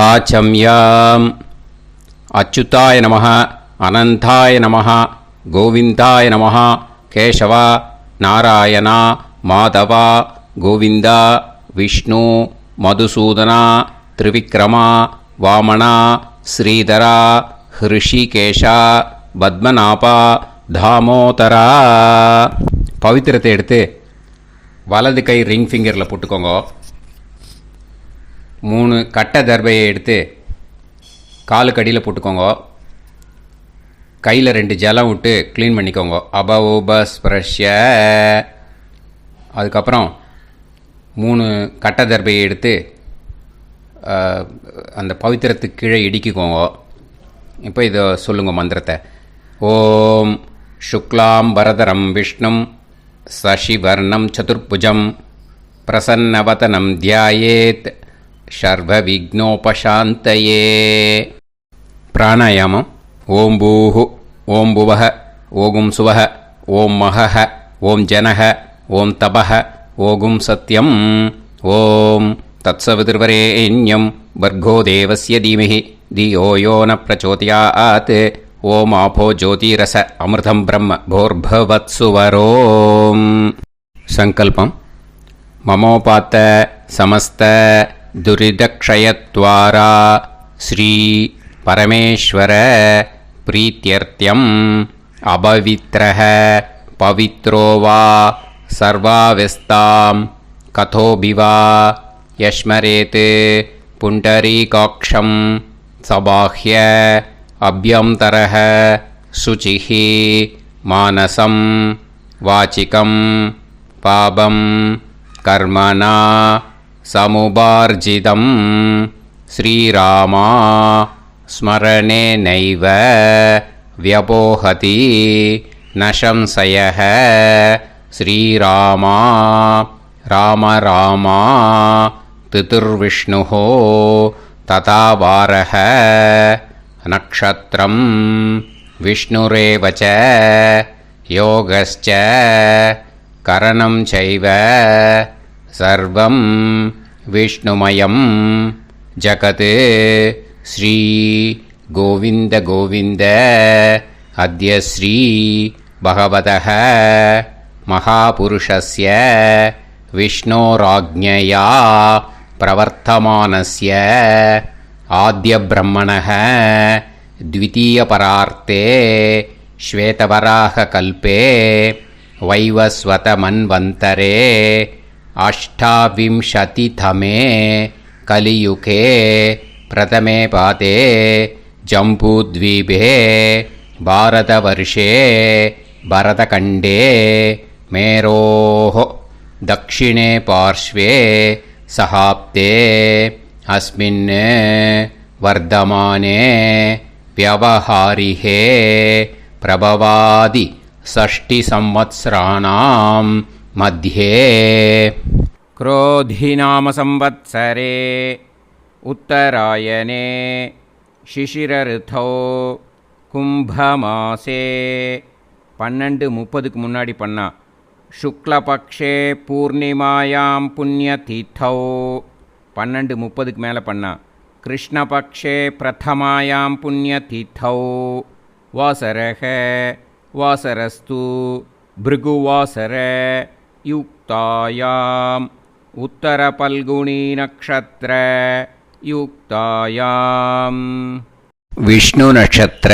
ஆச்சம்யாம். அச்சுதாய நமः, அனந்தாய நமः, கோவிந்தாய நமः, கேசவா, நாராயணா, மாதவா, கோவிந்தா, விஷ்ணு, மதுசூதனா, திரிவிக்ரமா, வாமனா, ஸ்ரீதரா, ஹிருஷிகேஷா, பத்மநாபா, தாமோதரா. பவித்திரத்தை எடுத்து வலது கை ரிங் ஃபிங்கரில் போட்டுக்கோங்க. 3 கட்டை தர்பையை எடுத்து காலுக்கடியில் போட்டுக்கோங்க. கையில் 2 ஜலம் விட்டு க்ளீன் பண்ணிக்கோங்க. அபவோபஸ்பிரஷ்ய. அதுக்கப்புறம் 3 கட்டை தர்பையை எடுத்து அந்த பவித்திரத்துக்கு கீழே இடிக்கிக்கோங்க. இப்போ இதை சொல்லுங்க மந்திரத்தை. ஓம் சுக்லாம் வரதரம் விஷ்ணும் சசிவர்ணம் சதுர்புஜம் பிரசன்னவதனம் தியாயேத் சர்வ விக்னோபசாந்தயே. பிராணாயாமம். ஓம் பூஹு, ஓம் புவஹ, ஓகும் சுவஹ, ஓம் மஹஹ, ஓம் ஜனஹ, ஓம் தபஹ, ஓகும் சத்யம். ஓம் தத்சவிதுர்வரேண்யம் வர்கோ தேவஸ்ய தீமஹி தியோ யோ ந பிரச்சோதயாத். ஓம் ஆபோ ஜோதிரச அமிர்தம் பிரம்ம போர்பவத்சுவரோம். சங்கல்பம். மமோபாத்த சமஸ்த துரிதக்ஷயத்வாரா ஸ்ரீ பரமேஸ்வர பிரீத்யர்த்தியம் அபவித்ரஹ பவித்ரோ வா சர்வாவஸ்தாம் கதோபிவா யஸ்மரேத் புண்டரீகாக்ஷம் சபாஹ்ய அப்யந்தரஹ சுசிஹ மானசம் வாசிகம் பாபம் கர்மணா சமுபார்ஜிதம் ஸ்ரீராமா ஸ்மரணேனைவ வ்யபோஹதி நசம்சயः. ஸ்ரீராமா ராம ராமா திதிர்விஷ்ணுः ததா வாரः நக்ஷத்ரம் விஷ்ணுரேவ ச யோகஸ்ச கரணம் சைவ சர்வம் விஷ்ணுமயம் ஜகத். ஸ்ரீ கோவிந்த கோவிந்த அத்ய ஸ்ரீ பகவதः மகாபுருஷஸ்ய விஷ்ணோராஜ்ஞயா பிரவர்த்தமானஸ்ய ஆத்ய பிரம்மணः த்விதீயபரார்த்தே ஸ்வேதவராக கல்பே வைவஸ்வத மன்வந்தரே அஷ்டாவிம்சதிதமே கலியுகே பிரதமே பாதே ஜம்பூத்வீபே பாரதவர்ஷே பரதகண்டே மேரோः தக்ஷிணே பார்ஷ்வே சஹாப்தே அஸ்மின் வர்தமானே व्यवहारिहे प्रभवादि षष्टि संवत्सराणां मध्ये क्रोधिनाम संवत्सरे उत्तरायणे शिशिरऋतौ कुंभमासे 12:30 முன்னாடி பண்ணா. शुक्लपक्षे पूर्णिमायां पुण्यतिथौ 12:30 மேலே பண்ணா. कृष्णपक्षे प्रथमायां पुण्यतिथौ वासरः वासरस्तु भृगुवासर युक्तायाम् उत्तरपल्गुनी नक्षत्र युक्तायाम् विष्णु नक्षत्र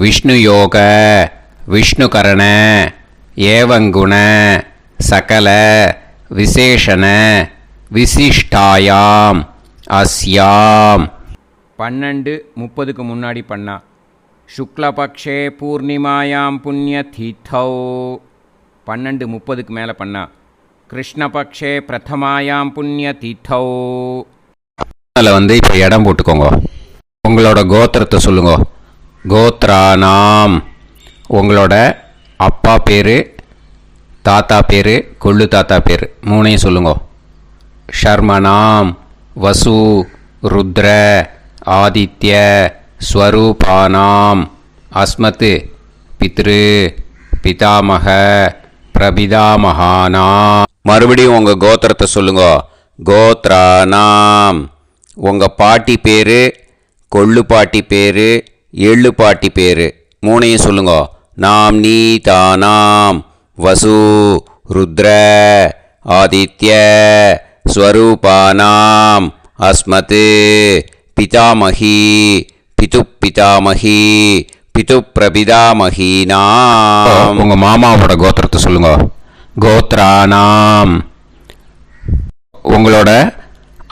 विष्णुयोग विष्णुकरण एवंगुण सकल विशेषण विशिष्टायाम् अस्याम 12:30 முன்னாடி பண்ணா. शुक्लपक्षे पूर्णिमायां पुण्यतिथौ 12:30 மேலே பண்ணா. कृष्णपक्षे प्रथमायां पुण्यतिथौ. அதில் இப்போ இடம் போட்டுக்கோங்க. உங்களோட கோத்திரத்தை சொல்லுங்க. கோத்ரானாம். உங்களோட அப்பா பேர், தாத்தா பேர், கொள்ளு தாத்தா பேர் 3ஐயும் சொல்லுங்க. ஷர்மனாம் வசு ருத்ர ஆதித்ய ஸ்வரூபானாம் அஸ்மத் பித்ரு பிதாமக பிரபிதாமகானாம். மறுபடியும் உங்கள் கோத்திரத்தை சொல்லுங்க. கோத்ரானாம் உங்கள் பாட்டி பேர், கொள்ளு பாட்டி பேர், எள்ளு பாட்டி பேர் மூணையும் சொல்லுங்க. நாம் நீ தானாம் வசு ருத்ர ஆதித்ய ஸ்வரூபானாம் அஸ்மத் பிதாமகி பிது பிதாமகி பிது பிரபிதாமகீனாம். உங்கள் மாமாவோட கோத்திரத்தை சொல்லுங்க. கோத்ரானாம். உங்களோட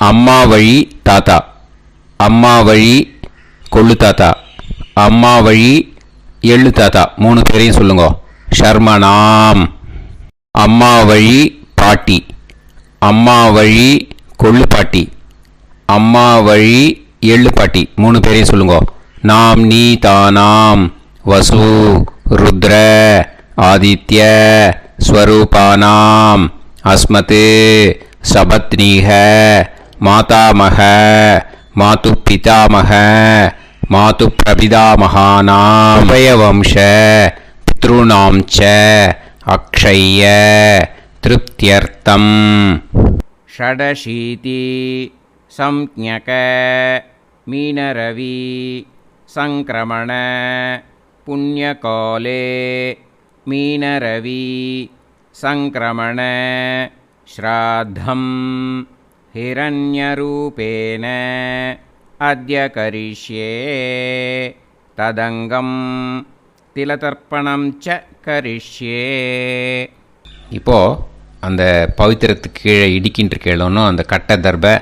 அம்மா வழி தாத்தா, அம்மா வழி கொள்ளு தாத்தா, அம்மா வழி எள்ளு தாத்தா மூணு பேரையும் சொல்லுங்க. ஷர்மனாம். அம்மா வழி பாட்டி, அம்மா வழி கொள்ளு பாட்டி, அம்மா வழி எள்ளு பாட்டி மூணு பேரையும் சொல்லுங்க. நாம் நீ தானாம் வசு ருத்ர ஆதித்ய ஸ்வரூபானாம் அஸ்மத் சபத்னீஹ மாதாமக மாது பிதாமக மாது பிரபிதாமகானாம் உபயவம்ச பித்ருணாம் ச அக்ஷய்ய திருப்தியர்த்தம். ஷடசீதி சம்ஞக மீனரவி சங்கிரமண புண்ணியகாலே மீனரவி சங்கிரமண ஸ்ராத்தம் ஹிரண்யரூபேன அத்ய கரிஷ்யே ததங்கம் திலதர்ப்பணம் ச கரிஷ்யே. இப்போது அந்த பவித்திரத்துக்கு கீழே இடிக்கின்ற கீழே அந்த கட்டை தர்பை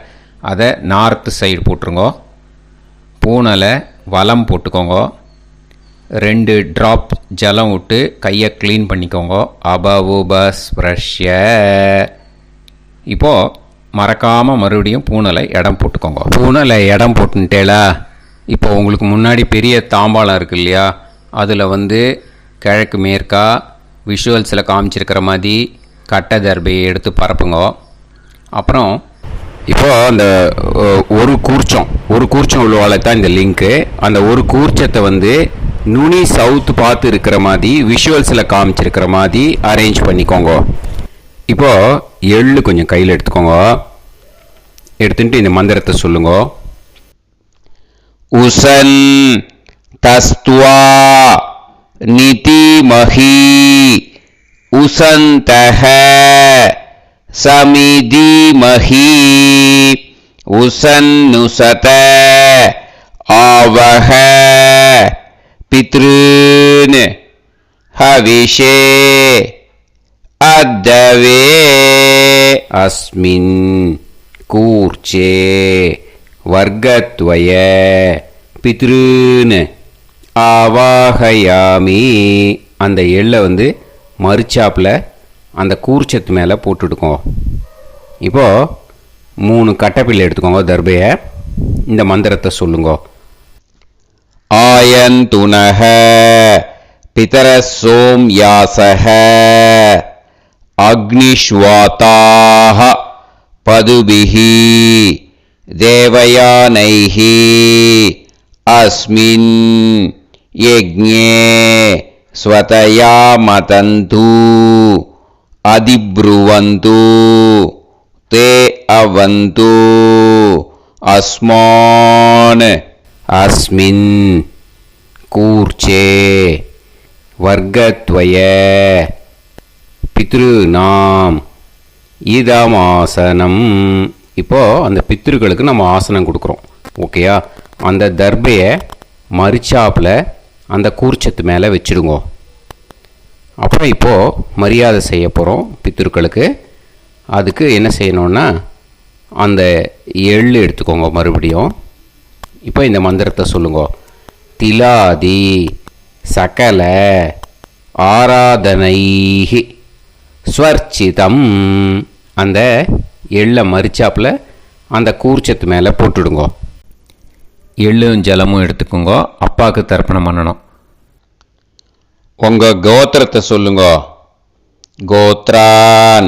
அதை நார்த்து சைடு போட்டுருங்கோ. பூனலை வலம் போட்டுக்கோங்க. 2 ட்ராப் ஜலம் விட்டு கையை க்ளீன் பண்ணிக்கோங்க. அபவுபஸ்ப்ரஷ்ய. இப்போது மறக்காமல் மறுபடியும் பூனலை இடம் போட்டுக்கோங்க. பூனலை இடம் போட்டுட்டேலா. இப்போ உங்களுக்கு முன்னாடி பெரிய தாம்பாளம் இருக்கு இல்லையா, அதில் கிழக்கு மேற்கா விஷுவல்ஸில் காமிச்சிருக்கிற மாதிரி கட்டை தர்பையை எடுத்து பரப்புங்க. அப்புறம் இப்போது அந்த ஒரு கூர்ச்சம் உள்ளவாளை தான் இந்த லிங்க்கு. அந்த ஒரு கூர்ச்சத்தை நுனி சவுத்து பார்த்து இருக்கிற மாதிரி விஷுவல்ஸில் காமிச்சிருக்கிற மாதிரி அரேஞ்ச் பண்ணிக்கோங்க. இப்போது எள்ளு கொஞ்சம் கையில் எடுத்துக்கோங்க. எடுத்துட்டு இந்த மந்திரத்தை சொல்லுங்க. உசன் தஸ்துவா நிதிமஹி உசந்தஹ சமிதிமஹி உசன்னுசத ஆவஹ பித்ருன் ஹவிஷே அத்தவே அஸ்மின் கூர்ச்சே வர்க்கத்வய பித்ருன் ஆவாஹயாமி. அந்த எள்ளை மறுச்சாப்பில் அந்த கூர்ச்சத்து மேலே போட்டுடுக்கோங்க. இப்போது 3 கட்டைப்பிள்ளை எடுத்துக்கோங்க. தர்பையை இந்த மந்திரத்தை சொல்லுங்க. ஆயந்துனஹ பிதர சோம்யாசஹ அக்னிஷ்வாதாஹ பதுபிஹி தேவயானைஹி அஸ்மின் யஜ்ஞே ஸ்வதயா மதந்து அதிப்ருவந்து தே அவது அஸ்மான் அஸ்மின் கூர்ச்சே வர்க்கத்வய பித்ருநாம் இதமாசனம். இப்போது அந்த பித்ருக்களுக்கு நம்ம ஆசனம் கொடுக்குறோம். ஓகேயா? அந்த தர்பையை மறுச்சாப்பில் அந்த கூர்ச்சத்து மேலே வச்சுடுங்க. அப்புறம் இப்போது மரியாதை செய்ய போகிறோம் பித்ருக்களுக்கு. அதுக்கு என்ன செய்யணுன்னா அந்த எள்ளு எடுத்துக்கோங்க. மறுபடியும் இப்போ இந்த மந்திரத்தை சொல்லுங்க. திலாதி சகல ஆராதனைஹி ஸ்வர்ச்சிதம். அந்த எள்ளை மரிச்சாப்பில் அந்த கூர்ச்சத்து மேலே போட்டுடுங்க. எள்ளும் ஜலமும் எடுத்துக்கோங்க. அப்பாவுக்கு தர்ப்பணம் பண்ணணும். உங்கள் கோத்திரத்தை சொல்லுங்க. கோத்ரான்.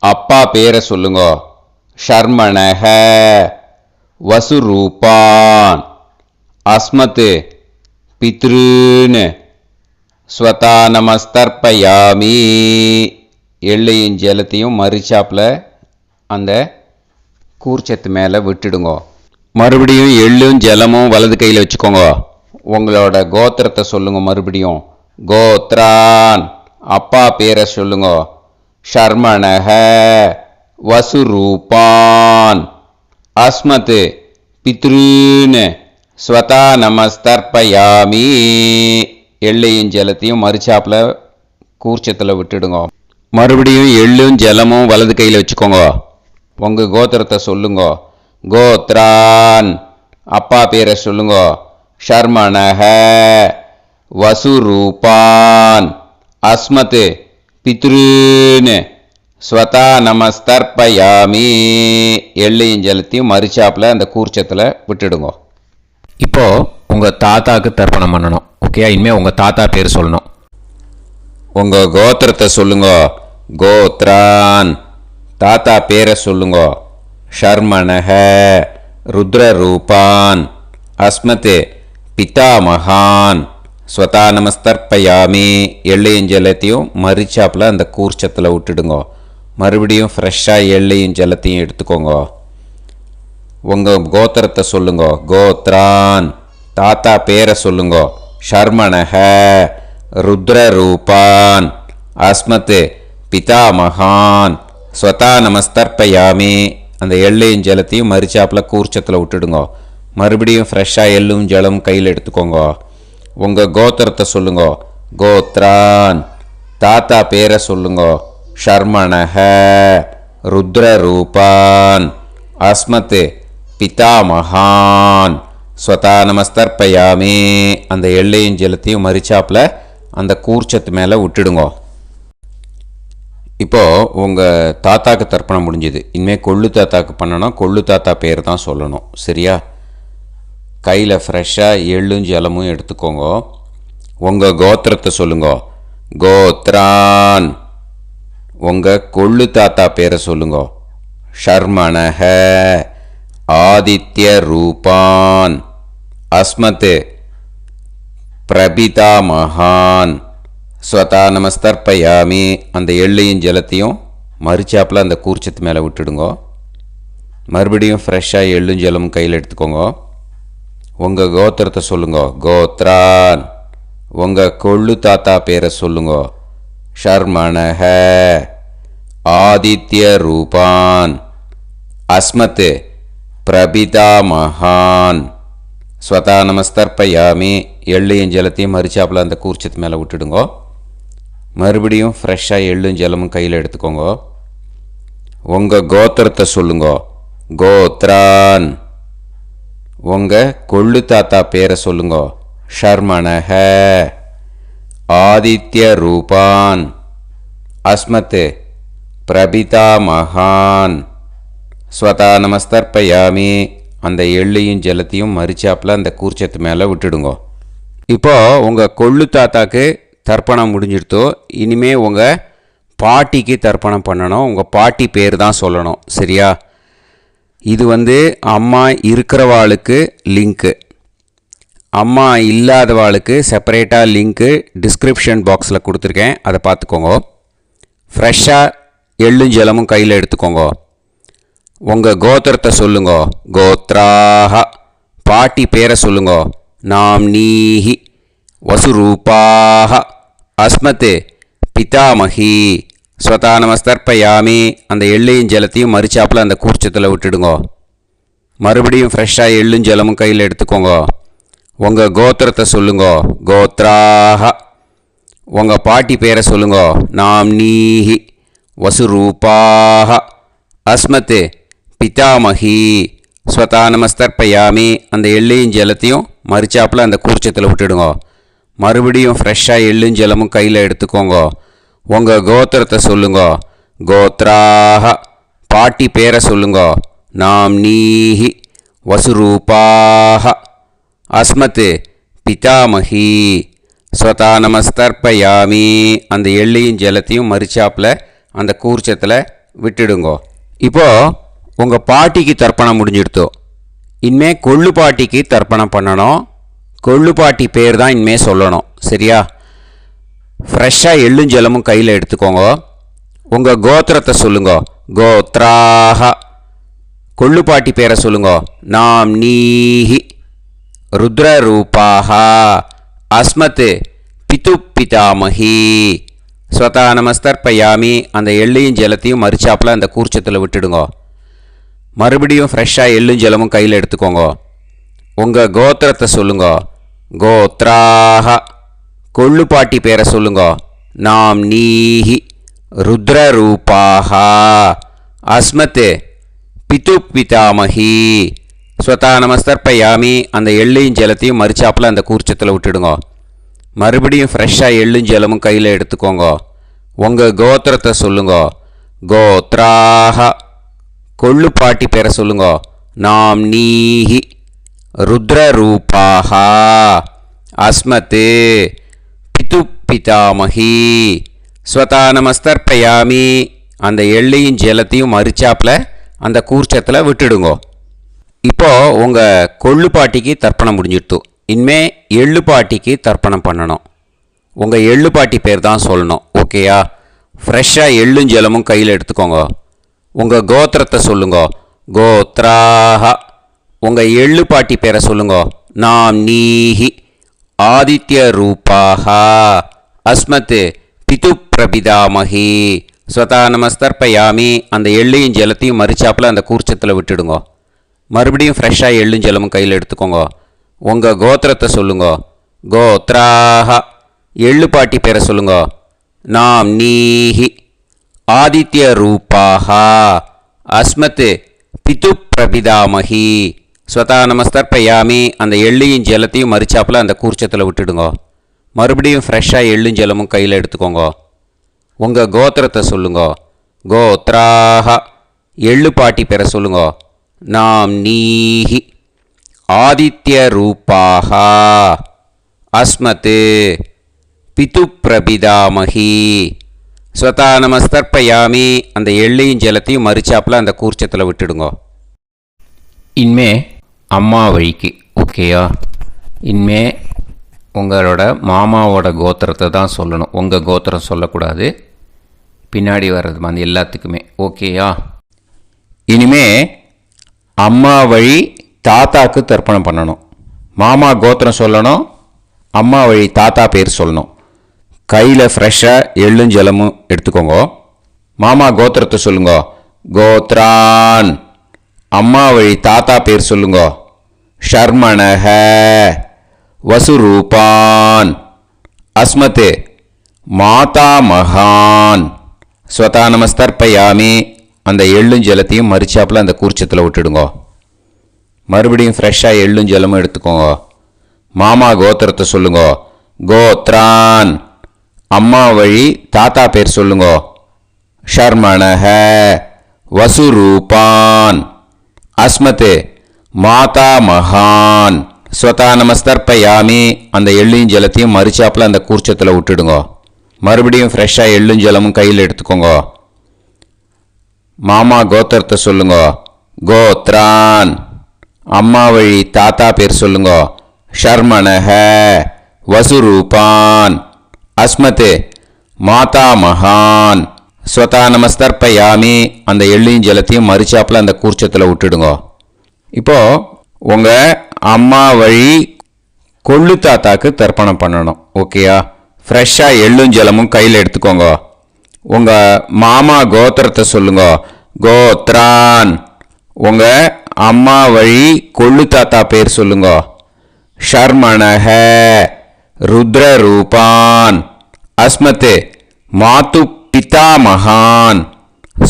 அப்பா பேரை சொல்லுங்க. ஷர்மணஹ வசுரூபான் அஸ்மத் பித்ருன் ஸ்வதா நமஸ்தர்ப்பயாமி. எள்ளையும் ஜலத்தையும் மரிச்சாப்பில் அந்த கூர்ச்சத்து மேலே விட்டுடுங்க. மறுபடியும் எள்ளும் ஜலமும் வலது கையில் வச்சுக்கோங்க. உங்களோட கோத்திரத்தை சொல்லுங்க. மறுபடியும் கோத்ரான், அப்பா பேரை சொல்லுங்க. ஷர்மணஹ, வசுரூபான், அஸ்மத், பித்ருன்னு, ஸ்வதா நமஸ்தர்ப்பயாமி. எள்ளையும் ஜலத்தையும் மறுச்சாப்பில் கூர்ச்சத்தில் விட்டுடுங்க. மறுபடியும் எள்ளும் ஜலமும் வலது கையில் வச்சுக்கோங்க. உங்கள் கோத்திரத்தை சொல்லுங்க. கோத்ரான், அப்பா பேரை சொல்லுங்க. ஷர்மணஹ, வசுரூபான், அஸ்மத், பித்ருன்னு, ஸ்வதா நமஸ்தர்ப்பயாமி. எள்ளையும் ஜலத்தையும் மறுச்சாப்பில் அந்த கூர்ச்சத்தில் விட்டுடுங்க. இப்போது உங்கள் தாத்தாவுக்கு தர்ப்பணம் பண்ணணும். ஓகே, இனிமேல் உங்கள் தாத்தா பேர் சொல்லணும். உங்கள் கோத்திரத்தை சொல்லுங்க. கோத்ரான், தாத்தா பேரை சொல்லுங்க. ஷர்மணஹ, ருத்ரரூபான், அஸ்மத், பிதாமகான், ஸ்வதா நமஸ்தர்ப்பயாமி. எள்ளையும் ஜலத்தையும் மறுச்சாப்பில் அந்த கூர்ச்சத்தில் விட்டுடுங்க. மறுபடியும் ஃப்ரெஷ்ஷாக எள்ளையும் ஜலத்தையும் எடுத்துக்கோங்க. உங்கள் கோத்திரத்தை சொல்லுங்க. கோத்ரான், தாத்தா பேரை சொல்லுங்க. ஷர்மணஹ, ருத்ரரூபான், அஸ்மத், பிதாமகான், ஸ்வதா நமஸ்தர்ப்பயாமி. அந்த எள்ளையும் ஜலத்தையும் மறுச்சாப்பில் கூர்ச்சத்தில் விட்டுடுங்க. மறுபடியும் ஃப்ரெஷ்ஷாக எள்ளும் ஜலம் கையில் எடுத்துக்கோங்க. உங்கள் கோத்திரத்தை சொல்லுங்க. கோத்ரான், தாத்தா பேரை சொல்லுங்க. ஷர்மணஹ, ருத்ரரூபான், அஸ்மத், பிதாமகான், ஸ்வதா நமஸ்தர்ப்பயாமி. அந்த எள்ளையும் ஜலத்தையும் மறுச்சாப்பில் அந்த கூர்ச்சத்து மேலே விட்டுடுங்க. இப்போது உங்கள் தாத்தாக்கு தர்ப்பணம் முடிஞ்சுது. இனிமேல் கொள்ளு தாத்தாக்கு பண்ணணும். கொள்ளு தாத்தா பேர் தான் சொல்லணும். சரியா? கையில் ஃப்ரெஷ்ஷாக எள்ளும் ஜலமும் எடுத்துக்கோங்க. உங்கள் கோத்திரத்தை சொல்லுங்க. கோத்ரான், உங்கள் கொள்ளு தாத்தா பேரை சொல்லுங்க. ஷர்மணஹ, ஆதித்ய ரூபான், அஸ்மத், பிரபிதாமகான், ஸ்வதா நமஸ்தர்ப்பயாமி. அந்த எள்ளையும் ஜலத்தையும் மறுச்சாப்பில் அந்த கூர்ச்சத்து மேலே விட்டுடுங்க. மறுபடியும் ஃப்ரெஷ்ஷாக எள்ளும் ஜலமும் கையில் எடுத்துக்கோங்க. உங்கள் கோத்திரத்தை சொல்லுங்க. கோத்ரான், உங்கள் கொள்ளு தாத்தா பேரை சொல்லுங்க. ஷர்மணஹ, ஆதித்ய ரூபான், அஸ்மத், பிரபிதாமகான், ஸ்வதா நமஸ்தர்ப்பயாமி. எள்ளையும் ஜலத்தையும் மறுச்சாப்பில் அந்த கூர்ச்சத்து மேலே விட்டுடுங்க. மறுபடியும் ஃப்ரெஷ்ஷாக எள்ளும் ஜலமும் கையில் எடுத்துக்கோங்க. உங்கள் கோத்திரத்தை சொல்லுங்க. கோத்ரான், உங்கள் கொள்ளு தாத்தா பேரை சொல்லுங்க. ஷர்மணஹ, ஆதித்ய ரூபான், அஸ்மத், பிரபிதாமகான், ஸ்வதா நமஸ்தர்ப்பயாமி. அந்த எள்ளையும் ஜலத்தையும் மறுச்சாப்பில் அந்த கூர்ச்சத்து மேலே விட்டுடுங்க. இப்போது உங்கள் கொள்ளு தாத்தாக்கு தர்ப்பணம் முடிஞ்சிடுத்தோ. இனிமேல் உங்கள் பாட்டிக்கு தர்ப்பணம் பண்ணணும். உங்கள் பாட்டி பேர் தான் சொல்லணும். சரியா? இது அம்மா இருக்கிறவாளுக்கு லிங்க்கு, அம்மா இல்லாதவாளுக்கு செப்பரேட்டாக லிங்க்கு டிஸ்கிரிப்ஷன் பாக்ஸில் கொடுத்துருக்கேன். அதை பார்த்துக்கோங்க. ஃப்ரெஷ்ஷாக எள்ளும் ஜலமும் கையில் எடுத்துக்கோங்க. உங்கள் கோத்திரத்தை சொல்லுங்க. கோத்ராஹ, பாட்டி பேரை சொல்லுங்க. நாம்னீஹி, வசுரூபாஹ, அஸ்மத், பிதாமகி, ஸ்வதா நமஸ்தர்ப்பயாமி. அந்த எள்ளையும் ஜலத்தையும் மறுச்சாப்பில் அந்த கூர்ச்சத்தில் விட்டுடுங்க. மறுபடியும் ஃப்ரெஷ்ஷாக எள்ளும் ஜலமும் கையில் எடுத்துக்கோங்க. உங்கள் கோத்திரத்தை சொல்லுங்க. கோத்ராஹ, உங்கள் பாட்டி பேரை சொல்லுங்க. நாம்னீஹி, வசுரூபாஹ, அஸ்மத், பிதாமகி, ஸ்வதா நமஸ்தர்ப்பயாமி. அந்த எள்ளையும் ஜலத்தையும் மறுச்சாப்பில் அந்த கூர்ச்சத்தில் விட்டுடுங்க. மறுபடியும் ஃப்ரெஷ்ஷாக எள்ளும் ஜலமும் கையில் எடுத்துக்கோங்க. உங்கள் கோத்திரத்தை சொல்லுங்க. கோத்ராஹ, பாட்டி பேரை சொல்லுங்க. நாம்னீஹி, வசுரூபாஹ, அஸ்மத், பிதாமகி, ஸ்வதா நமஸ்தர்ப்பயாமி. அந்த எள்ளையும் ஜலத்தையும் மறுச்சாப்பில் அந்த கூர்ச்சத்தில் விட்டுடுங்க. இப்போது உங்கள் பாட்டிக்கு தர்ப்பணம் முடிஞ்சிடுத்தோ. இனிமேல் கொள்ளு பாட்டிக்கு தர்ப்பணம் பண்ணணும். கொள்ளு பாட்டி பேர் தான் இனிமேல் சொல்லணும். சரியா? ஃப்ரெஷ்ஷாக எள்ளும் ஜலமும் கையில் எடுத்துக்கோங்க. உங்கள் கோத்திரத்தை சொல்லுங்க. கோத்ராஹ, கொள்ளுப்பாட்டி பேரை சொல்லுங்க. நாம் நீஹி ருத்ரரூபாக அஸ்மத் பிது பிதாமகி ஸ்வதா நமஸ்தர்ப்பயாமி. அந்த எள்ளையும் ஜலத்தையும் மறிச்சாப்பில் அந்த கூர்ச்சத்தில் விட்டுடுங்க. மறுபடியும் ஃப்ரெஷ்ஷாக எள்ளும் ஜலமும் கையில் எடுத்துக்கோங்க. உங்கள் கோத்திரத்தை சொல்லுங்க. கோத்ராக கொள்ளுப்பாட்டி பேரை சொல்லுங்க. நாம் நீஹி ருத்ரரூபாக அஸ்மத் பிது பிதாமகி ஸ்வதா நமஸ்தர்ப்பயாமி. அந்த எள்ளையும் ஜலத்தையும் மறிச்சாப்பில் அந்த கூர்ச்சத்தில் விட்டுடுங்க. மறுபடியும் ஃப்ரெஷ்ஷாக எள்ளும் ஜலமும் கையில் எடுத்துக்கோங்க. உங்கள் கோத்திரத்தை சொல்லுங்க. கோத்ராக கொள்ளுப்பாட்டி பேரை சொல்லுங்க. நாம் நீஹி ருத்ரரூபாக அஸ்மத் பிது பிதாமகி ஸ்வதா நமஸ்தர்ப்பயாமி. அந்த எள்ளையும் ஜலத்தையும் மறிச்சாப்பில் அந்த கூர்ச்சத்தில் விட்டுடுங்க. இப்போது உங்கள் கொள்ளுப்பாட்டிக்கு தர்ப்பணம் முடிஞ்சிடுத்து. இனிமே எள்ளுப்பாட்டிக்கு தர்ப்பணம் பண்ணணும். உங்கள் எள்ளுப்பாட்டி பேர் தான் சொல்லணும். ஓகேயா? ஃப்ரெஷ்ஷாக எள்ளும் ஜலமும் கையில் எடுத்துக்கோங்க. உங்கள் கோத்திரத்தை சொல்லுங்க. கோத்ராக உங்கள் எள்ளுப்பாட்டி பேரை சொல்லுங்க. நாம் நீஹி ஆதித்ய ரூபாக அஸ்மத் பிது பிரபிதாமகி ஸ்வதா நமஸ்தர்ப்பயாமி. அந்த எள்ளையும் ஜலத்தையும் மறிச்சாப்பில் அந்த கூர்ச்சத்தில் விட்டுடுங்க. மறுபடியும் ஃப்ரெஷ்ஷாக எள்ளும் ஜலமும் கையில் எடுத்துக்கோங்க. உங்கள் கோத்திரத்தை சொல்லுங்க. கோத்ராக எள்ளுப்பாட்டி பேரை சொல்லுங்க. நாம் நீஹி ஆதித்ய ரூபாக அஸ்மத் பிது பிரபிதாமகி ஸ்வதா நமஸ்தர்ப்பயாமி. அந்த எள்ளையும் ஜலத்தையும் மறிச்சாப்பில் அந்த கூர்ச்சத்தில் விட்டுடுங்க. மறுபடியும் ஃப்ரெஷ்ஷாக எள்ளும் ஜலமும் கையில் எடுத்துக்கோங்க. உங்கள் கோத்திரத்தை சொல்லுங்க. கோத்ராக எள்ளுப்பாட்டி பேரை சொல்லுங்க. நாம் நீஹி ஆதித்ய ரூபாக அஸ்மத் பிது பிரபிதாமகி ஸ்வதா நமஸ்தர்ப்பயாமி. அந்த எள்ளையும் ஜலத்தையும் மறிச்சாப்பில் அந்த கூர்ச்சத்தில் விட்டுடுங்க. இனிமே அம்மா வழிக்கு. ஓகேயா? இனிமே உங்களோட மாமாவோட கோத்திரத்தை தான் சொல்லணும். உங்கள் கோத்திரம் சொல்லக்கூடாது. பின்னாடி வர்றது மாதிரி எல்லாத்துக்குமே. ஓகேயா? இனிமே அம்மா வழி தாத்தாக்கு தர்ப்பணம் பண்ணணும். மாமா கோத்திரம் சொல்லணும். அம்மா வழி தாத்தா பேர் சொல்லணும். கையில் ஃப்ரெஷ்ஷாக எள்ளும் ஜலமும் எடுத்துக்கோங்க. மாமா கோத்திரத்தை சொல்லுங்க. கோத்ரான். அம்மா வழி தாத்தா பேர் சொல்லுங்க. ஷர்மணஹ வசுரூபான் அஸ்மத் மாதா மகான் ஸ்வதா நமஸ்தர்ப்பயாமி. அந்த எள்ளும் ஜலத்தையும் மறிச்சாப்பில் அந்த கூர்ச்சத்தில் விட்டுடுங்க. மறுபடியும் ஃப்ரெஷ்ஷாக எள்ளும் ஜலமும் எடுத்துக்கோங்க. மாமா கோத்திரத்தை சொல்லுங்க. கோத்ரான். அம்மா வழி தாத்தா பேர் சொல்லுங்க. ஷர்மணஹ வசுரூபான் அஸ்மத் மாதா மகான் ஸ்வதா நமஸ்தர்ப்பயாமி. அந்த எள்ளையும் ஜலத்தையும் மறிச்சாப்பில் அந்த கூர்ச்சத்தில் விட்டுடுங்க. மறுபடியும் ஃப்ரெஷ்ஷாக எள்ளும் ஜலமும் கையில் எடுத்துக்கோங்க. மாமா கோத்திரத்தை சொல்லுங்க. கோத்ரான். அம்மா வழி தாத்தா பேர் சொல்லுங்க. ஷர்மணஹ வசுரூபான் அஸ்மத் மாதா மகான் ஸ்வதா நமஸ்தர்ப்பயாமி. அந்த எள்ளையும் ஜலத்தையும் மறிச்சாப்பில் அந்த கூர்ச்சத்தில் விட்டுடுங்க. இப்போது உங்கள் அம்மா வழி கொள்ளு தாத்தாக்கு தர்ப்பணம் பண்ணணும். ஓகேயா? ஃப்ரெஷ்ஷாக எள்ளும் ஜலமும் கையில் எடுத்துக்கோங்க. உங்கள் மாமா கோத்திரத்தை சொல்லுங்க. கோத்ரான். உங்கள் அம்மா வழி கொள்ளு தாத்தா பேர் சொல்லுங்க. ஷர்மணஹ ருத்ரரூபான் அஸ்மத் மாது பிதா மகான்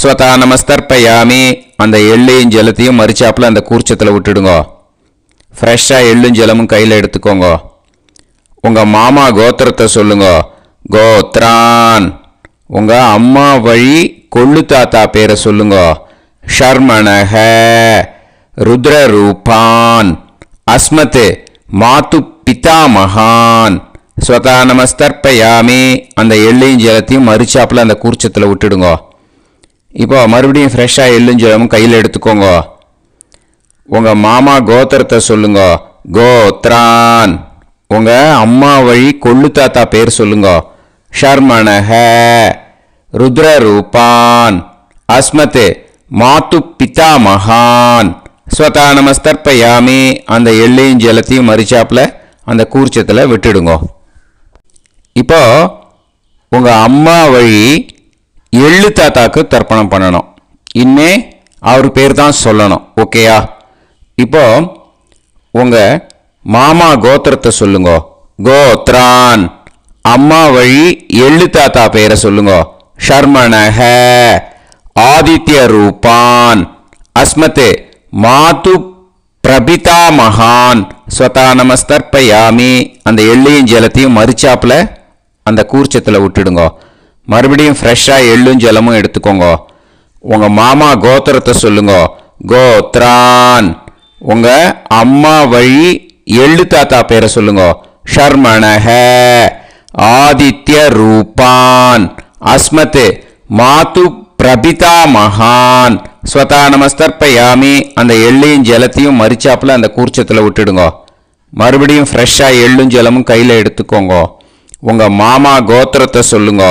ஸ்வதா நமஸ்தர்ப்பயாமி. அந்த எள்ளையும் ஜலத்தையும் மறிச்சாப்பில் அந்த கூர்ச்சத்தில் விட்டுடுங்க. ஃப்ரெஷ்ஷாக எள்ளும் ஜலமும் கையில் எடுத்துக்கோங்க. உங்கள் மாமா கோத்திரத்தை சொல்லுங்க. கோத்ரான். உங்கள் அம்மா வழி கொள்ளு தாத்தா பேரை சொல்லுங்க. ஷர்மணஹ ருத்ரரூபான் அஸ்மத் மாது பிதா மகான் ஸ்வதா நமஸ்தர்ப்பயாமி. அந்த எள்ளையும் ஜலத்தையும் மறிச்சாப்பில் அந்த கூர்ச்சத்தில் விட்டுடுங்க. இப்போ மறுபடியும் ஃப்ரெஷ்ஷாக எள்ளும் ஜலமும் கையில் எடுத்துக்கோங்க. உங்கள் மாமா கோத்திரத்தை சொல்லுங்க. கோத்ரான். உங்கள் அம்மா வழி கொள்ளு தாத்தா பேர் சொல்லுங்க. ஷர்மணஹ ருத்ரரூபான் அஸ்மத் மாத்து பிதா மகான் ஸ்வதா நமஸ்தர்ப்பயாமி அந்த எள்ளையும் ஜலத்தையும் மறிச்சாப்புல அந்த கூர்ச்சத்தில் விட்டுடுங்க. இப்போ உங்கள் அம்மா வழி எள்ளு தாத்தாக்கு தர்ப்பணம் பண்ணணும். இனிமே அவர் பேர் தான் சொல்லணும். ஓகேயா? இப்போ உங்கள் மாமா கோத்திரத்தை சொல்லுங்க. கோத்ரான். அம்மா வழி எள்ளு தாத்தா பேரை சொல்லுங்க. ஷர்மணஹ ஆதித்ய ரூபான் அஸ்மதே மாது பிரபிதா மகான் ஸ்வதா நமஸ்தர்ப்பயாமி அந்த எள்ளையும் ஜலத்தையும் மறிச்சாப்புல அந்த கூர்ச்சத்தில் விட்டுடுங்க. மறுபடியும் ஃப்ரெஷ்ஷாக எள்ளும் ஜலமும் எடுத்துக்கோங்க. உங்கள் மாமா கோத்திரத்தை சொல்லுங்க. கோத்ரான். உங்கள் அம்மா வழி எள்ளு தாத்தா பேரை சொல்லுங்க. ஷர்மணஹ ஆதித்ய ரூபான் அஸ்மதே மாது பிரபிதா மகான் ஸ்வதா நமஸ்தர்ப்பயாமி அந்த எள்ளையும் ஜலத்தையும் மறிச்சாப்புல அந்த கூர்ச்சத்தில் விட்டுடுங்க. மறுபடியும் ஃப்ரெஷ்ஷாக எள்ளும் ஜலமும் கையில் எடுத்துக்கோங்க. உங்கள் மாமா கோத்திரத்தை சொல்லுங்க.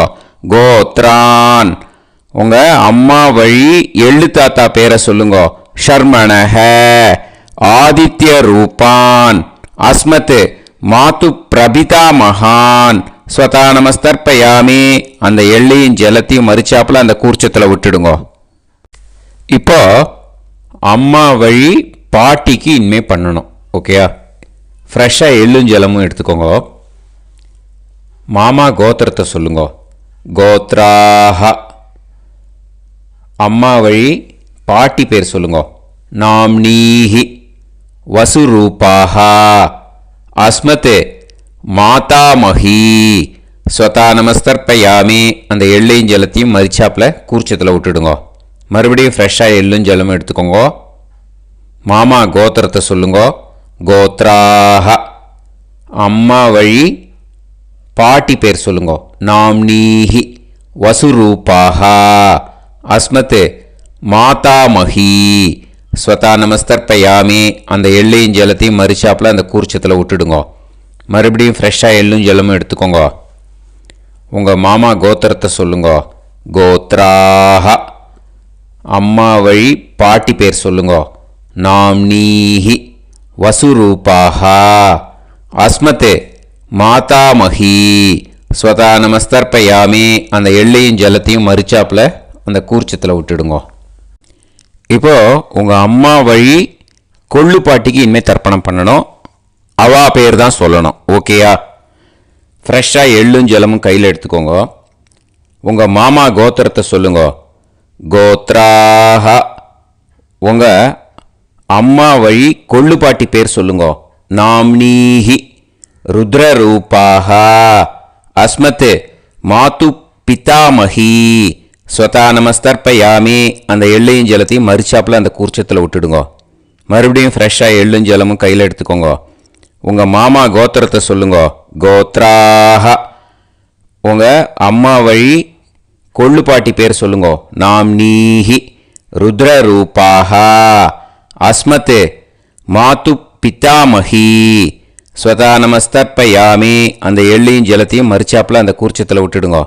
கோத்ரான். உங்கள் அம்மா வழி எள்ளு தாத்தா பேரை சொல்லுங்க. ஷர்மணஹ ஆதித்ய ரூபான் அஸ்மத் மாத்து பிரபிதா மகான் ஸ்வதா நமஸ்தர்ப்பயாமி அந்த எள்ளையும் ஜலத்தையும் மறிச்சாப்புல அந்த கூர்ச்சத்தில் விட்டுடுங்க. இப்போ அம்மா வழி பாட்டிக்கு இனிமே பண்ணணும். ஓகேயா? ஃப்ரெஷ்ஷாக எள்ளும் ஜலமும் எடுத்துக்கோங்க. மாமா கோத்திரத்தை சொல்லுங்க. கோத்ராஹ. அம்மா வழி பாட்டி பேர் சொல்லுங்க. நாம்னீஹி வசுரூபாஹ அஸ்மத் மாதாமஹி ஸ்வதா நமஸ்தர்ப்பயாமி அந்த எள்ளையும் ஜலத்தையும் மறிச்சாப்புல கூர்ச்சத்தில் விட்டுடுங்க. மறுபடியும் ஃப்ரெஷ்ஷாக எள்ளும் ஜலமும் எடுத்துக்கோங்க. மாமா கோத்திரத்தை சொல்லுங்க. கோத்ராஹ. அம்மா வழி பாட்டி பேர் சொல்லுங்க. நாம்னீஹி வசுரூபாஹ அஸ்மத் மாதாமஹி ஸ்வதா நமஸ்தர்ப்பயாமி அந்த எள்ளையும் ஜலத்தையும் மறிச்சாப்புல அந்த கூர்ச்சத்தில் விட்டுடுங்க. மறுபடியும் ஃப்ரெஷ்ஷாக எள்ளும் ஜலமும் எடுத்துக்கோங்க. உங்கள் மாமா கோத்திரத்தை சொல்லுங்க. கோத்ராஹ. அம்மா வழி பாட்டி பேர் சொல்லுங்க. நாம்னீஹி வசுரூபாஹ அஸ்மத் மாதாமஹி ஸ்வதா நமஸ்தர்ப்பயாமி அந்த எள்ளையும் ஜலத்தையும் மறிச்சாப்புல அந்த கூர்ச்சத்தில் விட்டுடுங்க. இப்போ உங்கள் அம்மா வழி கொள்ளு பாட்டிக்கு இனிமேல் தர்ப்பணம் பண்ணணும். அவா பேர் தான் சொல்லணும். ஓகேயா? ஃப்ரெஷ்ஷாக எள்ளும் ஜலமும் கையில் எடுத்துக்கோங்க. உங்கள் மாமா கோத்திரத்தை சொல்லுங்க. கோத்ராஹ. உங்கள் அம்மா வழி கொள்ளு பாட்டி பேர் சொல்லுங்க. நாம்னீஹி ருத்ரரூபாஹ அஸ்மத் மாத்து பிதாமஹி ஸ்வதா நமஸ்தர்ப்பயாமி அந்த எள்ளையும் ஜலத்தையும் மறிச்சாப்புல அந்த கூர்ச்சத்தில் விட்டுடுங்க. மறுபடியும் ஃப்ரெஷ்ஷாக எள்ளும் ஜலமும் கையில் எடுத்துக்கோங்க. உங்கள் மாமா கோத்திரத்தை சொல்லுங்க. கோத்ராஹ. உங்கள் அம்மா வழி கொள்ளு பாட்டி பேர் சொல்லுங்க. நாம்னீஹி ருத்ரரூபாஹ அஸ்மத் மாத்து பிதாமஹி ஸ்வதா நமஸ்தர்ப்பயாமி அந்த எள்ளையும் ஜலத்தையும் மறிச்சாப்புல அந்த கூர்ச்சத்தில் விட்டுடுங்க.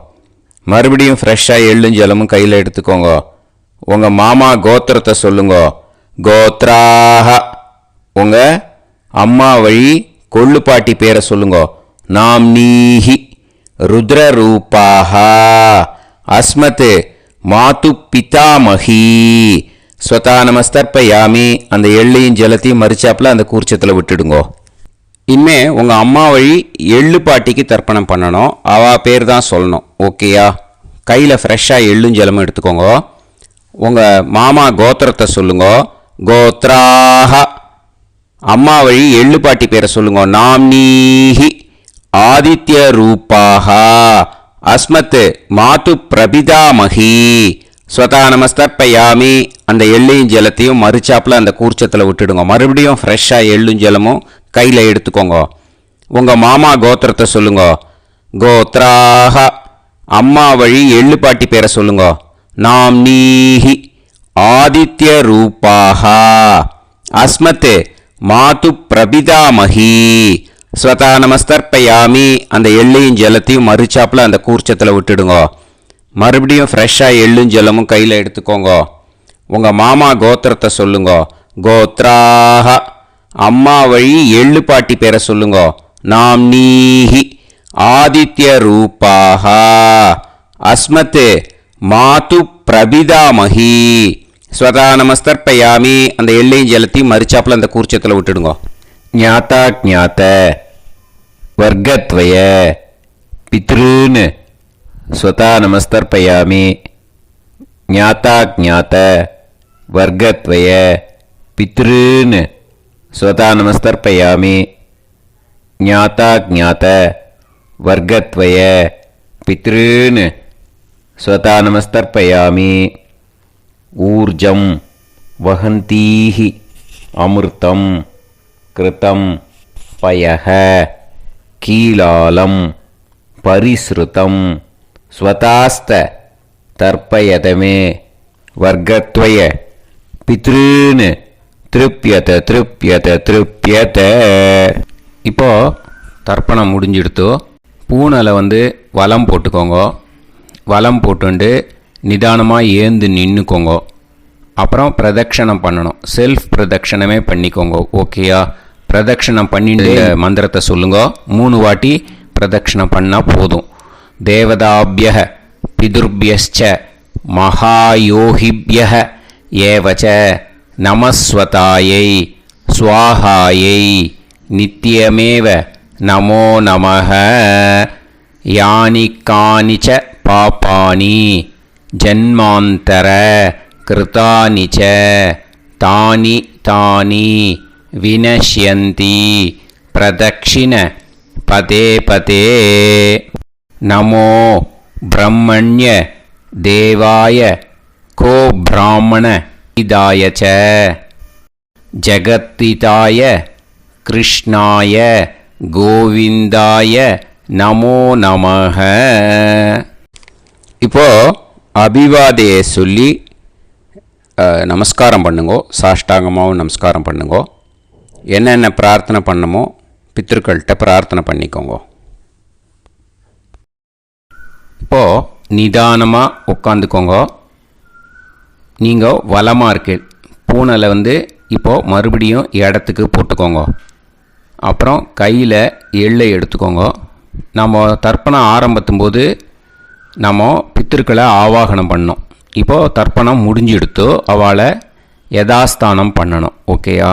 மறுபடியும் ஃப்ரெஷ்ஷாக எள்ளும் ஜலமும் கையில் எடுத்துக்கோங்க. உங்கள் மாமா கோத்திரத்தை சொல்லுங்க. கோத்ராஹ. உங்கள் அம்மா வழி கொள்ளு பாட்டி பேரை சொல்லுங்க. நாம்னீஹி ருத்ரரூபாஹ அஸ்மத் மாத்து பிதாமஹி ஸ்வதா நமஸ்தர்ப்பயாமி அந்த எள்ளையும் ஜலத்தையும் மறிச்சாப்புல அந்த கூர்ச்சத்தில் விட்டுடுங்க. இனிமே உங்கள் அம்மா வழி எள்ளு பாட்டிக்கு தர்ப்பணம் பண்ணணும். அவா பேர் தான் சொல்லணும். ஓகேயா? கையில் ஃப்ரெஷ்ஷாக எள்ளும் ஜலமும் எடுத்துக்கோங்க. உங்கள் மாமா கோத்திரத்தை சொல்லுங்க. கோத்ராஹ. அம்மா வழி எள்ளு பாட்டி பேரை சொல்லுங்க. நாம்னீஹி ஆதித்ய ரூபாஹ அஸ்மத் மாத்து பிரபிதாமஹி ஸ்வதா நமஸ்தர்ப்பயாமி அந்த எள்ளையும் ஜலத்தையும் மறிச்சாப்புல அந்த கூர்ச்சத்தில் விட்டுடுங்க. மறுபடியும் ஃப்ரெஷ்ஷாக எள்ளும் ஜலமும் கையில் எடுத்துக்கோங்க. உங்கள் மாமா கோத்திரத்தை சொல்லுங்க. கோத்ராஹ. அம்மா வழி எள்ளு பாட்டி பேரை சொல்லுங்க. நாம்னீஹி ஆதித்ய ரூபாஹ அஸ்மத் மாத்து பிரபிதாமஹி ஸ்வதா நமஸ்தர்ப்பயாமி அந்த எள்ளையும் ஜலத்தையும் மறிச்சாப்புல அந்த கூர்ச்சத்தில் விட்டுடுங்க. மறுபடியும் ஃப்ரெஷ்ஷாக எள்ளும் ஜலமும் கையில் எடுத்துக்கோங்க. உங்கள் மாமா கோத்திரத்தை சொல்லுங்கோ. கோத்ராஹ. அம்மா வழி எள்ளு பாட்டி பேரை சொல்லுங்கோ. நாம் நீஹி ஆதித்ய ரூபாக. அஸ்மத் மாது பிரபிதாமகி. ஸ்வதா நமஸ்தர்ப்பயாமி. அந்த எள்ளையும் ஜலத்தையும் மறிச்சாப்பில் அந்த கூர்ச்சத்தில் விட்டுடுங்கோ. ஞாத்தா ஜாத்த வர்க்கத்வய பித்ருன்னு ஸ்வதா நமஸ்தர்ப்பயாமி. ஞாத்தா ஜாத்த வர்க்கத்வய பித்ருன்னு ஸ்வதா நமஸ்தர்ப்பயாமி. ஞாத்தா ஜாத்த வர்க்கத்வய பித்ருன்னு ஸ்வதா நமஸ்தர்ப்பயாமி. ஊர்ஜம் வஹந்தீஹி அமிர்தம் கிருதம் பயஹ கீலாலம் பரிஸ்ருதம் ஸ்வதாஸ்த தர்ப்பயதமே வர்க்கத்வய பித்ருன்னு திருப்யத திருப்யத திருப்யத. இப்போ தர்ப்பணம் முடிஞ்சிடுத்தோ. பூனலை வலம் போட்டுக்கோங்க. வலம் போட்டுண்டு நிதானமாக ஏந்து நின்றுக்கோங்க. அப்புறம் பிரதட்சணம் பண்ணணும். செல்ஃப் பிரதட்சணமே பண்ணிக்கோங்க. ஓகேயா? பிரதட்சணம் பண்ணிட்டு மந்திரத்தை சொல்லுங்க. 3 வாட்டி பிரதட்சணம் பண்ணால் போதும். தேவதாபிய பிதுர்பியச்ச மகாயோகிபிய ஏவச்ச நமஸ்வதாயை ஸ்வாஹாயை நித்யமேவ நமோ நமஹ. யானி கானிச்ச பாபானி ஜன்மாந்தர கிருதானி ச தானி தானி வினஷ்யந்தி பிரதக்ஷிண பதே பதே. நமோ பிரம்மண்ய தேவாய கோ பிராமண இதாய ச ஜகத்திதாய கிருஷ்ணாய கோவிந்தாய நமோ நமஹ. இப்போ அபிவாதையை சொல்லி நமஸ்காரம் பண்ணுங்கோ. சாஷ்டாங்கமாகவும் நமஸ்காரம் பண்ணுங்கோ. என்னென்ன பிரார்த்தனை பண்ணமோ பித்ருக்கள்கிட்ட பிரார்த்தனை பண்ணிக்கோங்க. இப்போது நிதானமாக உட்காந்துக்கோங்க. நீங்கள் வலமாக இருக்கு. பூனலை இப்போது மறுபடியும் இடத்துக்கு போட்டுக்கோங்க. அப்புறம் கையில் எள்ளை எடுத்துக்கோங்க. நம்ம தர்ப்பணம் ஆரம்பித்தும்போது நம்ம பித்திருக்களை ஆவாகனம் பண்ணோம். இப்போது தர்ப்பணம் முடிஞ்செடுத்து அவளை யதாஸ்தானம் பண்ணணும். ஓகேயா?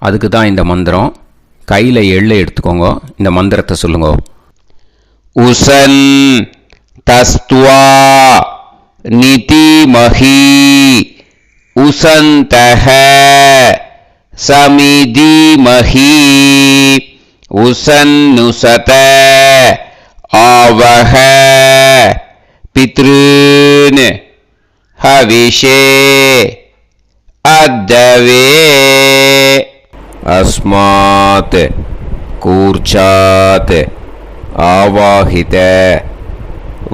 அதுக்கு தான் இந்த மந்திரம். கையில் எள்ளை எடுத்துக்கோங்க. இந்த மந்திரத்தை சொல்லுங்க. உசன் தஸ்துவா நிதிமஹி உசந்தஹ சமிதிமஹி உசன்னுசத ஆவஹ பித்ருன் ஹவிஷே அத்தவே. அஸ்மாத் கூர்ச்சாத் ஆவாஹித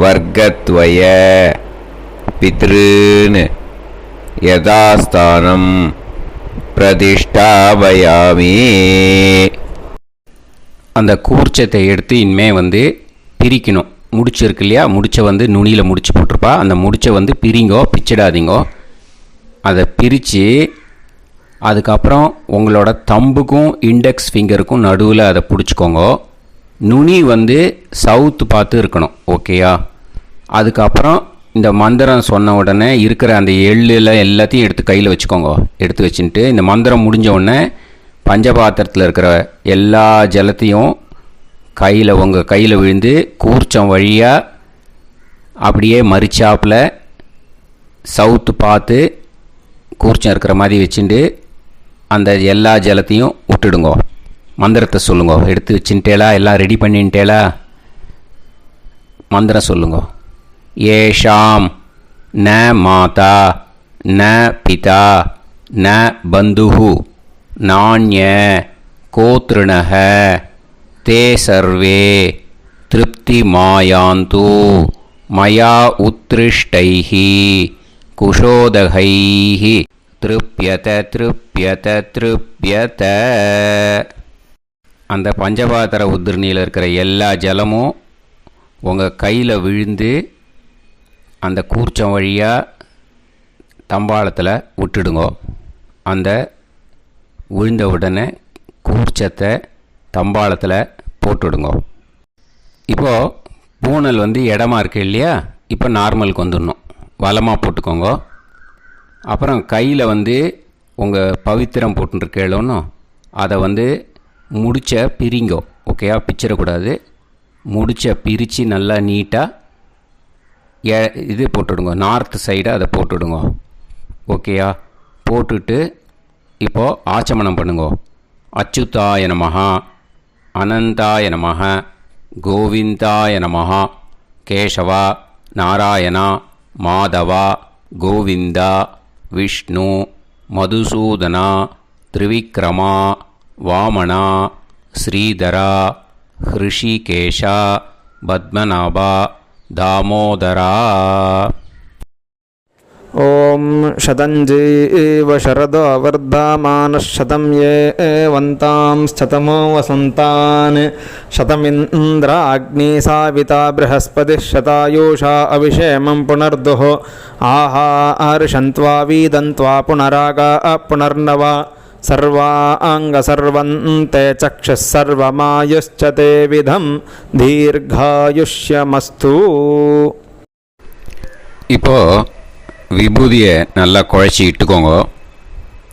வர்க்கத்வய பித்ருன் யதாஸ்தானம் பிரதிஷ்டாபயாமி. அந்த கூர்ச்சத்தை எடுத்து இனிமே பிரிக்கணும். முடிச்சு இருக்கு இல்லையா? முடிச்சை நுனியில் முடிச்சு போட்டிருப்பா. அந்த முடிச்சை பிரிங்கோ, பிச்சிடாதீங்கோ. அதை பிரித்து அதுக்கப்புறம் உங்களோட தம்புக்கும் இண்டெக்ஸ் ஃபிங்கருக்கும் நடுவில் அதை பிடிச்சிக்கோங்க. நுனி சவுத்து பார்த்து இருக்கணும். ஓகேயா? அதுக்கப்புறம் இந்த மந்திரம் சொன்ன உடனே இருக்கிற அந்த எள்ளில் எல்லாத்தையும் எடுத்து கையில் வச்சுக்கோங்க. எடுத்து வச்சுட்டு இந்த மந்திரம் முடிஞ்ச உடனே பஞ்சபாத்திரத்தில் இருக்கிற எல்லா ஜலத்தையும் உங்கள் கையில் விழுந்து கூர்ச்சம் வழியாக அப்படியே மறிச்சாப்பில் சவுத்து பார்த்து கூர்ச்சம் இருக்கிற மாதிரி வச்சுட்டு அந்த எல்லா ஜலத்தையும் விட்டுடுங்கோ. மந்திரத்தை சொல்லுங்க. எடுத்து வச்சுட்டேலா? எல்லாம் ரெடி பண்ணிட்டேலா? மந்திரம் சொல்லுங்க. ஏஷாம் ந மாதா ந பிதா ந பந்துஹு நாண்ய கோத்ருணஹ தே சர்வே திருப்தி மாயாந்து மயா உத்ருஷ்டைஹி குஷோதகைஹி திருப்யத திருப்யத திருப்யத. அந்த பஞ்சபாத்திர உதிர்ணியில் இருக்கிற எல்லா ஜலமும் உங்கள் கையில் விழுந்து அந்த கூர்ச்சம் வழியாக தம்பாளத்தில் விட்டுடுங்கோ. அந்த விழுந்த உடனே கூர்ச்சத்தை தம்பாளத்தில் போட்டுவிடுங்கோ. இப்போது பூனல் இடமா இருக்கு இல்லையா, இப்போ நார்மலுக்கு வந்துடணும். வலமாக போட்டுக்கோங்க. அப்புறம் கையில் உங்கள் பவித்திரம் போட்டுருக்கேளோன்னு அதை முடிச்ச பிரிங்கோ. ஓகேயா, பிச்சிடக்கூடாது. முடிச்ச பிரித்து நல்லா நீட்டாக இது போட்டுவிடுங்க. நார்த் சைடை அதை போட்டுவிடுங்க. ஓகேயா, போட்டுட்டு இப்போது ஆச்சமனம் பண்ணுங்கோ. அச்சுதாய நமஹ, அனந்தாய நமஹ, கோவிந்தாய நமஹ, கேசவா, நாராயணா, மாதவா, கோவிந்தா, விஷ்ணு, மதுசூதனா, திரிவிக்ரமா, வாமனா, ஸ்ரீதரா, ஹிருஷிகேஷா, பத்மநாபா, தாமோதரா. ॐ शतञ्जीव शरदो वर्धमानः शतं ये वन्तां शतमो वसन्तान् शतमिन्द्राग्नी साविता बृहस्पतिः शतायुषा अभिषेमं पुनर्दुः आहार्षन्त्वा वीदन्त्वा पुनरागा पुनर्नवा सर्वाङ्गसर्वन्ते चक्षुः सर्वमायुश्च ते विधं दीर्घायुष्यमस्तु. இப்போது விபூதியை நல்லா குழச்சி இட்டுக்கோங்க.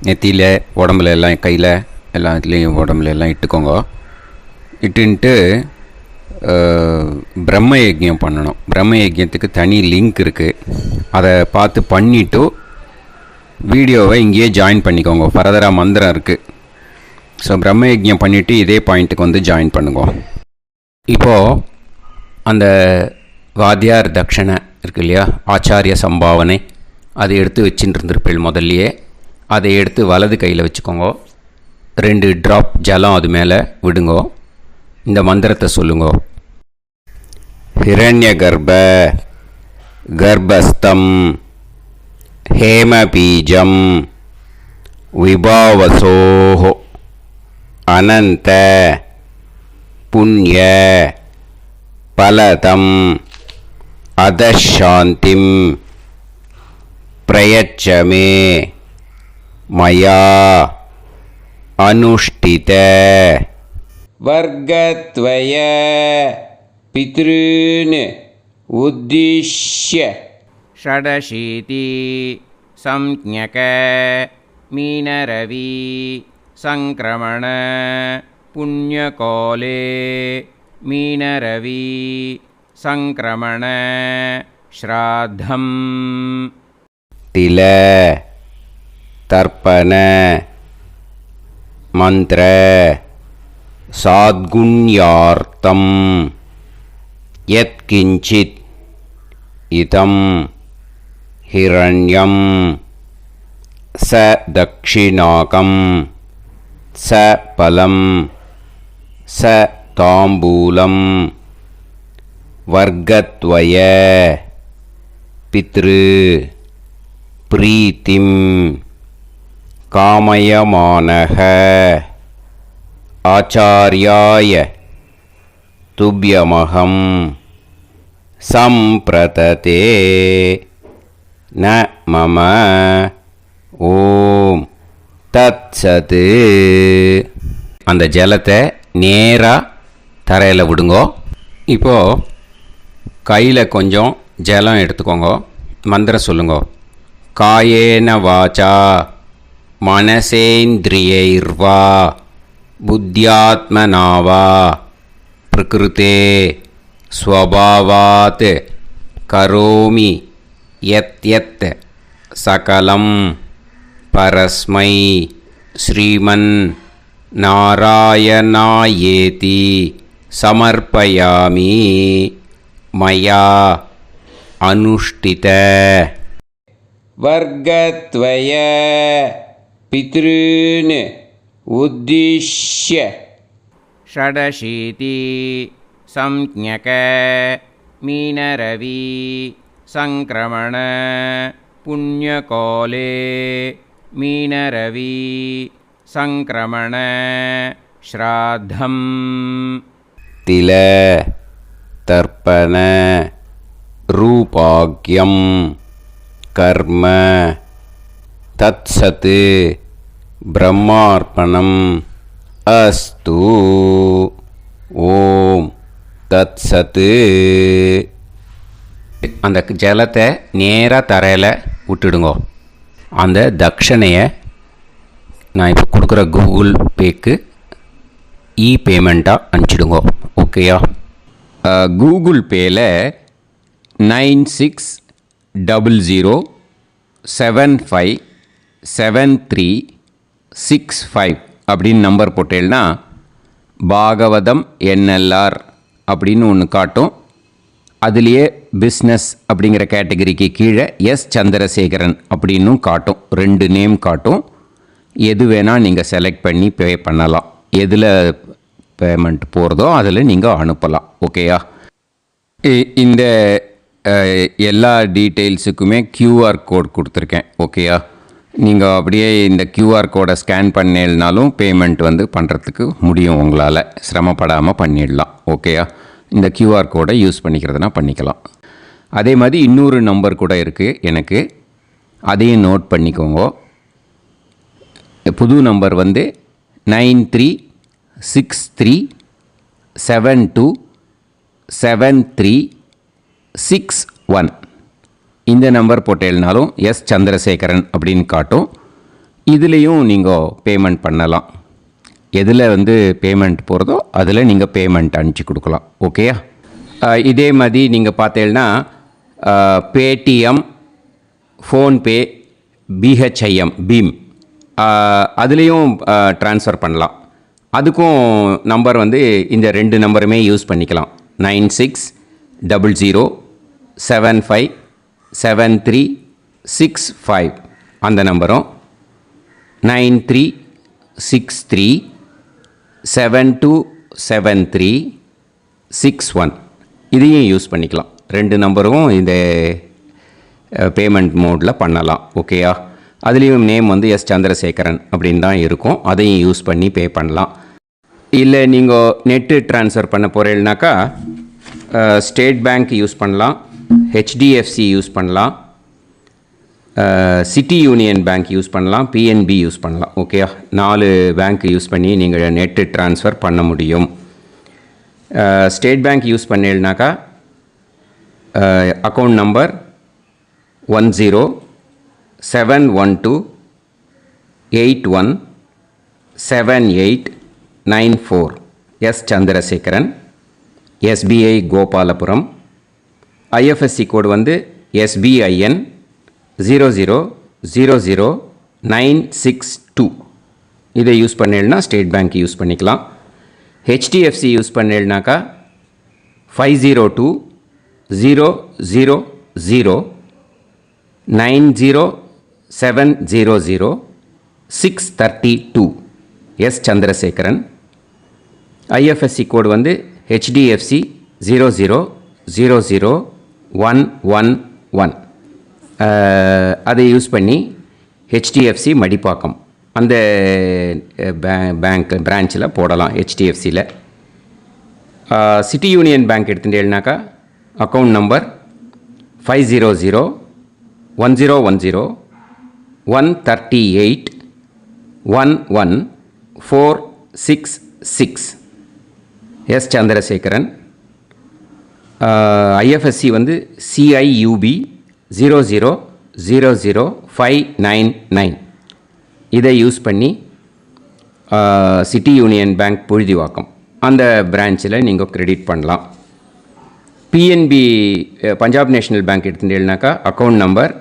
நெத்தியில், உடம்புல எல்லாம், கையில் எல்லாத்துலேயும் உடம்புல எல்லாம் இட்டுக்கோங்க. இட்டுன்ட்டு பிரம்ம யஜ்யம் பண்ணணும். பிரம்ம யஜ்யத்துக்கு தனி லிங்க் இருக்குது. அதை பார்த்து பண்ணிவிட்டு வீடியோவை இங்கேயே ஜாயின் பண்ணிக்கோங்க. ஃபர்தராக மந்திரம் இருக்குது. ஸோ பிரம்ம யஜ்யம் பண்ணிவிட்டு இதே பாயிண்ட்டுக்கு ஜாயின் பண்ணுங்க. இப்போது அந்த வாத்தியார் தட்சணை இருக்கு இல்லையா, ஆச்சாரிய சம்பாவனை, அதை எடுத்து வச்சுட்டு இருந்திருப்பேள் முதல்லையே. அதை எடுத்து வலது கையில் வச்சுக்கோங்க. 2 ட்ராப் ஜலம் அது மேலே விடுங்கோ. இந்த மந்திரத்தை சொல்லுங்கோ. ஹிரண்ய கர்ப்ப கர்ப்பஸ்தம் ஹேமபீஜம் விபாவசோஹோ அனந்த புண்ணிய பலதம் அதசாந்திம் பிரயச்சமே மயா அனுஷ்டித வர்க்கத்வய பித்ருன் உத்திஷ்ய षडशीति संज्ञक मीनरवि संक्रमण पुण्यकाले मीनरवि संक्रमण श्राद्धम् तिल तर्पण मंत्र साद्गुण्यार्थम यत्किंचित् इदं हिरण्यं स दक्षिणाकं स फलं स ताम्बूलं वर्गत्वय पितृ प्रीतिं कामयमानः आचार्याय तुभ्यमहं सम्प्रतते न मम ஓம் தத்சத். அந்த ஜலத்தை நேராக தரையில் விடுங்கோ. இப்போது கையில் கொஞ்சம் ஜலம் எடுத்துக்கோங்க. மந்திரம் சொல்லுங்க. காயேன வாச்சா மனசேந்திரியைர்வா புத்தியாத்மனாவா பிரகிருதே ஸ்வபாவாத் கரோமி யத் யத் சகலம் பரஸ்மை ஸ்ரீமன் நாராயணாயேதி சமர்ப்பயாமி மயா அனுஷ்டித வர்க்கத்வய பித்ருன் உத்திஷ்ய षडशीति संज्ञक मीनरवि संक्रमण पुण्यकाले मीनरवि संक्रमण श्राद्धम् तिल तर्पण रूपाग्यम कर्म தத் சத் பிரம்மார்ப்பணம் அஸ்து. ஓம் தத் சத். அந்த ஜலத்தை நேராக தரையில் விட்டுடுங்க. அந்த தட்சணையை நான் இப்போ கொடுக்குற கூகுள் பேக்கு பேமெண்ட்டாக அனுப்பிச்சிடுங்க. ஓகேயா? கூகுள் பேயில் 9600757365 அப்படின்னு நம்பர் போட்டேன்னா பாகவதம் என்எல்ஆர் அப்படின்னு ஒன்று காட்டும். அதுலேயே பிஸ்னஸ் அப்படிங்கிற கேட்டகரிக்கு கீழே எஸ் சந்திரசேகரன் அப்படின்னும் காட்டும். 2 நேம் காட்டும். எது வேணால் நீங்கள் செலக்ட் பண்ணி பே பண்ணலாம். எதில் பேமெண்ட் போகிறதோ அதில் நீங்கள் அனுப்பலாம். ஓகேயா? இந்த எல்லா டீட்டெயில்ஸுக்குமே QR கோட் கொடுத்துருக்கேன். ஓகேயா? நீங்கள் அப்படியே இந்த QR கோடை ஸ்கேன் பண்ணேன்னாலும் பேமெண்ட் பண்ணுறதுக்கு முடியும். உங்களால் சிரமப்படாமல் பண்ணிடலாம். ஓகேயா? இந்த QR கோடை யூஸ் பண்ணிக்கிறதுனா பண்ணிக்கலாம். அதே மாதிரி இன்னொரு நம்பர் கூட இருக்குது எனக்கு, அதையும் நோட் பண்ணிக்கோங்க. புது நம்பர் 9363727361. இந்த நம்பர் போட்டேன்னாலும் எஸ் சந்திரசேகரன் அப்படின்னு காட்டும். இதுலேயும் நீங்கள் பேமெண்ட் பண்ணலாம். எதில் பேமெண்ட் போகிறதோ அதில் நீங்கள் பேமெண்ட் அனுப்பிச்சி கொடுக்கலாம். ஓகேயா? இதே மாதிரி நீங்கள் பார்த்தேன்னா பேடிஎம், ஃபோன்பே, பிஹெச்ஐஎம், பீம் அதுலேயும் ட்ரான்ஸ்ஃபர் பண்ணலாம். அதுக்கும் நம்பர் இந்த 2 நம்பருமே யூஸ் பண்ணிக்கலாம். 9600757365 அந்த நம்பரும் 9363727361 இதையும் யூஸ் பண்ணிக்கலாம். 2 நம்பரும் இந்த பேமெண்ட் மோடில் பண்ணலாம். ஓகேயா? அதுலேயும் நேம் எஸ் சந்திரசேகரன் அப்படின்னு தான் இருக்கும். அதையும் யூஸ் பண்ணி பே பண்ணலாம். இல்லை நீங்கள் நெட்டு ட்ரான்ஸ்ஃபர் பண்ண போகிறீங்கனாக்கா ஸ்டேட் பேங்க் யூஸ் பண்ணலாம், ஹெச்டிஎஃப்சி யூஸ் பண்ணலாம், சிட்டி யூனியன் பேங்க் யூஸ் பண்ணலாம், பிஎன்பி யூஸ் பண்ணலாம். ஓகேயா? 4 பேங்க் யூஸ் பண்ணி நீங்கள் நெட்டு ட்ரான்ஸ்ஃபர் பண்ண முடியும். ஸ்டேட் பேங்க் யூஸ் பண்ணீங்கனாக்கா account number 1071281789 S Chandrasekaran, SBI Gopalapuram. IFSC code SBIN 0000962. இதை யூஸ் பண்ணேன்னா ஸ்டேட் பேங்க் யூஸ் பண்ணிக்கலாம். ஹெச்டிஎஃப்சி யூஸ் பண்ணேன்னாக்கா 5020090700 S Chandrasekaran. IFSC code HDFC 0000111. அதை யூஸ் பண்ணி HDFC மடிப்பாக்கம் அந்த பேங்க் பிரான்ச்சில் போடலாம். HDFCயில் சிட்டி யூனியன் பேங்க் எடுத்துட்டேன்னாக்கா account number 5001001381146 S Chandrasekaran. IFSC CIUB 0000599. இதை யூஸ் பண்ணி சிட்டி யூனியன் பேங்க் புழுதிவாக்கம் அந்த பிரான்ச்சில் நீங்கள் கிரெடிட் பண்ணலாம். பிஎன்பி பஞ்சாப் நேஷ்னல் பேங்க் எடுத்துட்டேன்னாக்கா account number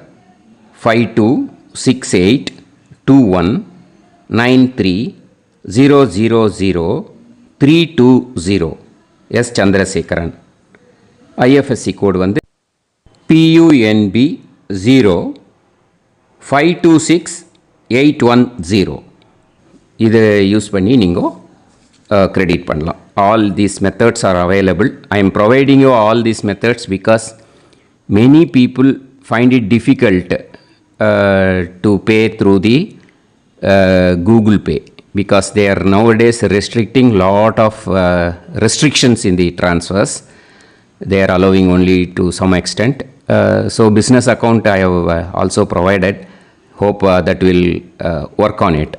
52682193000320 S Chandrasekaran. IFSC code PUNB 0526810. இதை யூஸ் பண்ணி நீங்கள் கிரெடிட் பண்ணலாம். All these methods are available. I am providing you all these methods because many people find it difficult to pay through the Google Pay because they are nowadays restricting lot of restrictions in the transfers. They are allowing only to some extent. So business account I have also provided. Hope that will work on it.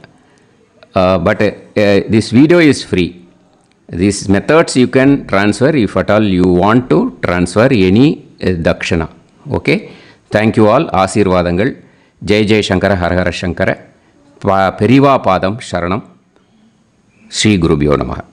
But this video is free. These methods you can transfer if at all you want to transfer any dakshana. Okay. Thank you all. Asirvadangal. Jai Jai Shankara Har Har Shankara. Periva Padam Sharanam. Sri Gurubhyo Namaha.